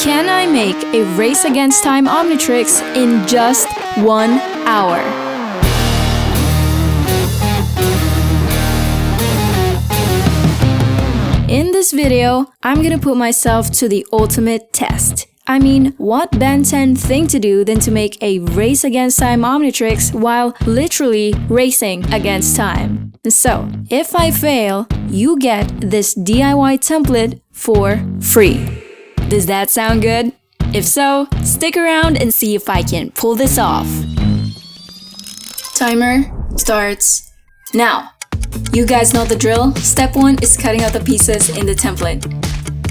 Can I make a Race Against Time Omnitrix in just 1 hour? In this video, I'm gonna put myself to the ultimate test. I mean, what Ben 10 thing to do than to make a Race Against Time Omnitrix while literally racing against time. So, if I fail, you get this DIY template for free. Does that sound good? If so, stick around and see if I can pull this off. Timer starts now. You guys know the drill. Step 1 is cutting out the pieces in the template.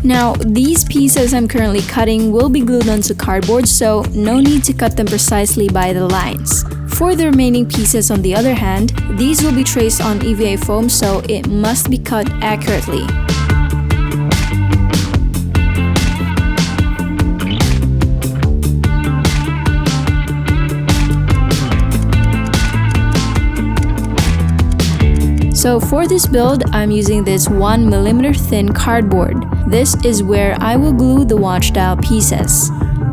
Now, these pieces I'm currently cutting will be glued onto cardboard, so no need to cut them precisely by the lines. For the remaining pieces on the other hand, these will be traced on EVA foam, so it must be cut accurately. So for this build, I'm using this 1mm thin cardboard. This is where I will glue the watch dial pieces.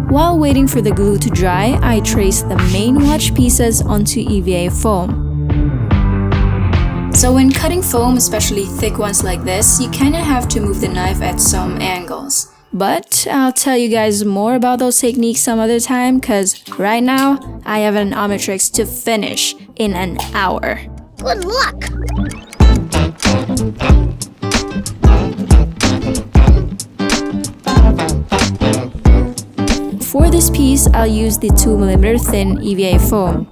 While waiting for the glue to dry, I trace the main watch pieces onto EVA foam. So when cutting foam, especially thick ones like this, you kinda have to move the knife at some angles. But I'll tell you guys more about those techniques some other time, cause right now, I have an Omnitrix to finish in an hour. Good luck! For this piece, I'll use the 2mm thin EVA foam.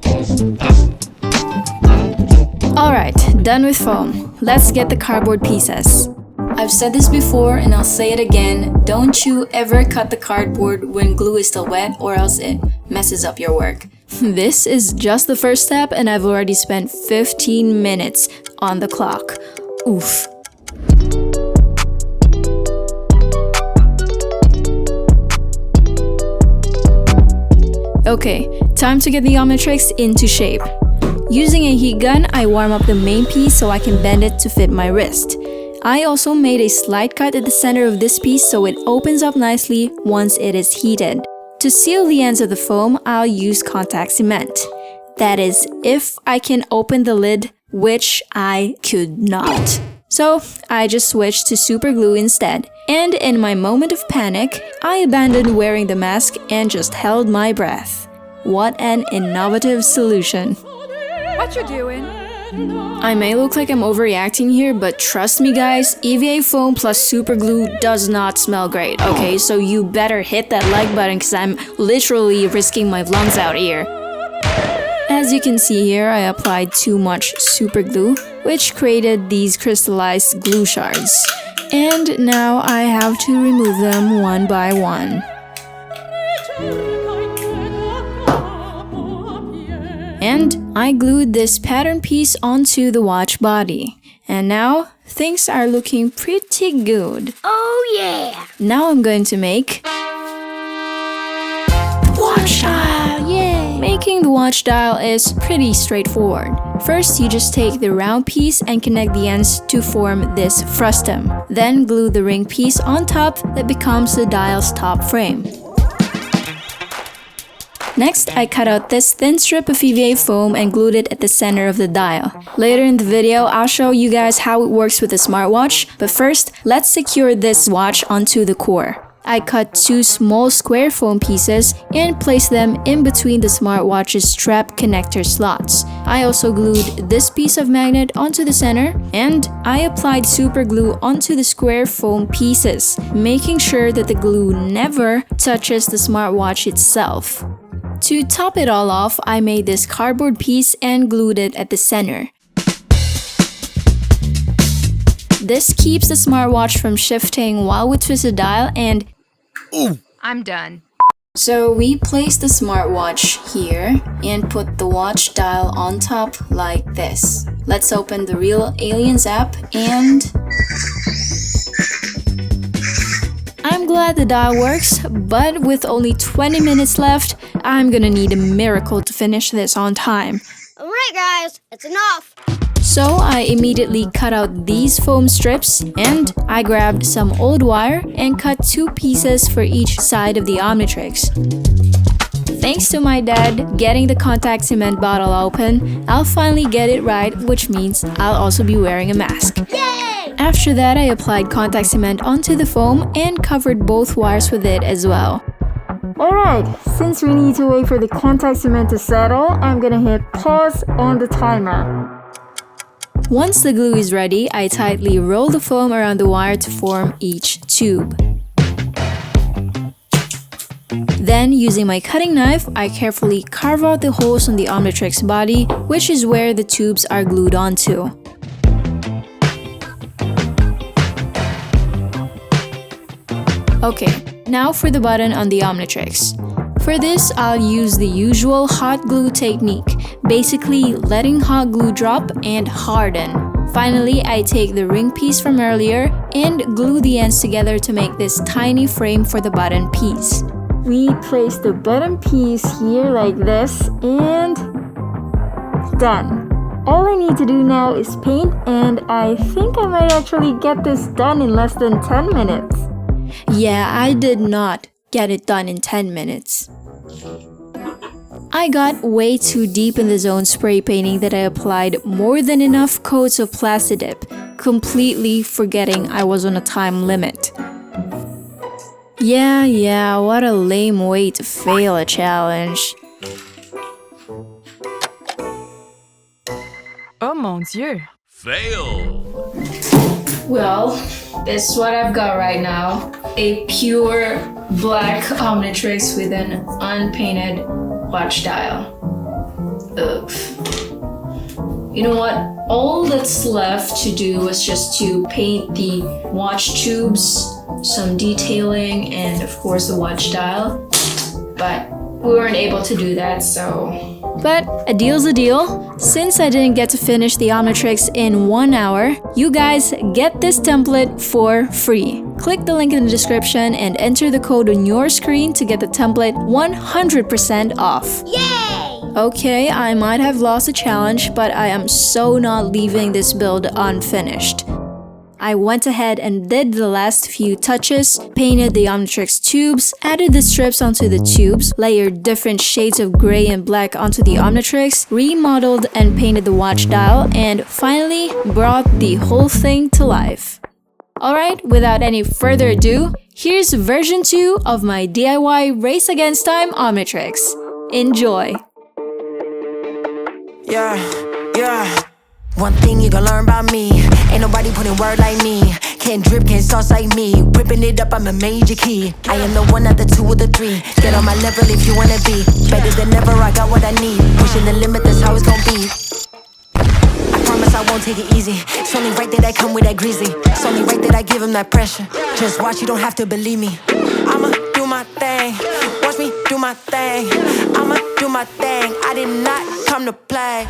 Alright, done with foam. Let's get the cardboard pieces. I've said this before and I'll say it again, don't you ever cut the cardboard when glue is still wet or else it messes up your work. This is just the first step and I've already spent 15 minutes on the clock. Oof. Okay, time to get the Omnitrix into shape. Using a heat gun, I warm up the main piece so I can bend it to fit my wrist. I also made a slight cut at the center of this piece so it opens up nicely once it is heated. To seal the ends of the foam, I'll use contact cement. That is, if I can open the lid, which I could not. So I just switched to super glue instead. And in my moment of panic, I abandoned wearing the mask and just held my breath. What an innovative solution. What you doing? I may look like I'm overreacting here, but trust me guys, EVA foam plus super glue does not smell great, okay? So you better hit that like button because I'm literally risking my lungs out here. As you can see here, I applied too much super glue, which created these crystallized glue shards. And now I have to remove them one by one. And I glued this pattern piece onto the watch body. And now, things are looking pretty good. Oh yeah! Now I'm going to make watch dial, yay! Making the watch dial is pretty straightforward. First, you just take the round piece and connect the ends to form this frustum. Then glue the ring piece on top that becomes the dial's top frame. Next, I cut out this thin strip of EVA foam and glued it at the center of the dial. Later in the video, I'll show you guys how it works with the smartwatch, but first, let's secure this watch onto the core. I cut 2 small square foam pieces and placed them in between the smartwatch's strap connector slots. I also glued this piece of magnet onto the center, and I applied super glue onto the square foam pieces, making sure that the glue never touches the smartwatch itself. To top it all off, I made this cardboard piece and glued it at the center. This keeps the smartwatch from shifting while we twist the dial and I'm done. so we place the smartwatch here and put the watch dial on top like this. Let's open the Real Aliens app and I'm glad the dial works, but with only 20 minutes left, I'm gonna need a miracle to finish this on time. Alright guys, it's enough! So I immediately cut out these foam strips and I grabbed some old wire and cut 2 pieces for each side of the Omnitrix. Thanks to my dad getting the contact cement bottle open, I'll finally get it right, which means I'll also be wearing a mask. Yay! After that, I applied contact cement onto the foam and covered both wires with it as well. Alright, since we need to wait for the contact cement to settle, I'm gonna hit pause on the timer. Once the glue is ready, I tightly roll the foam around the wire to form each tube. Then, using my cutting knife, I carefully carve out the holes on the Omnitrix body, which is where the tubes are glued onto. Okay, now for the button on the Omnitrix. For this, I'll use the usual hot glue technique, basically letting hot glue drop and harden. Finally, I take the ring piece from earlier and glue the ends together to make this tiny frame for the button piece. We place the bottom piece here like this and done. All I need to do now is paint, and I think I might actually get this done in less than 10 minutes. Yeah, I did not get it done in 10 minutes. I got way too deep in the zone spray painting that I applied more than enough coats of Plastidip, completely forgetting I was on a time limit. Yeah, what a lame way to fail a challenge. Oh mon Dieu. Fail! Well, this is what I've got right now. A pure black Omnitrix with an unpainted watch dial. Ugh. You know what? All that's left to do is just to paint the watch tubes, some detailing, and of course the watch dial. But we weren't able to do that, so... But a deal's a deal. Since I didn't get to finish the Omnitrix in 1 hour, you guys get this template for free. Click the link in the description and enter the code on your screen to get the template 100% off. Yay! Okay, I might have lost a challenge, but I am so not leaving this build unfinished. I went ahead and did the last few touches, painted the Omnitrix tubes, added the strips onto the tubes, layered different shades of gray and black onto the Omnitrix, remodeled and painted the watch dial, and finally brought the whole thing to life. Alright, without any further ado, here's version 2 of my DIY Race Against Time Omnitrix. Enjoy! Yeah. One thing you gon' learn about me, ain't nobody putting word like me. Can't drip, can't sauce like me. Whipping it up, I'm a major key. I am the one, not the 2 or the 3. Get on my level if you wanna be better than ever, I got what I need. Pushing the limit, that's how it's gon' be. I promise I won't take it easy. It's only right that I come with that greasy. It's only right that I give him that pressure. Just watch, you don't have to believe me. I'ma do my thing, watch me do my thing. I'ma do my thing, I did not come to play.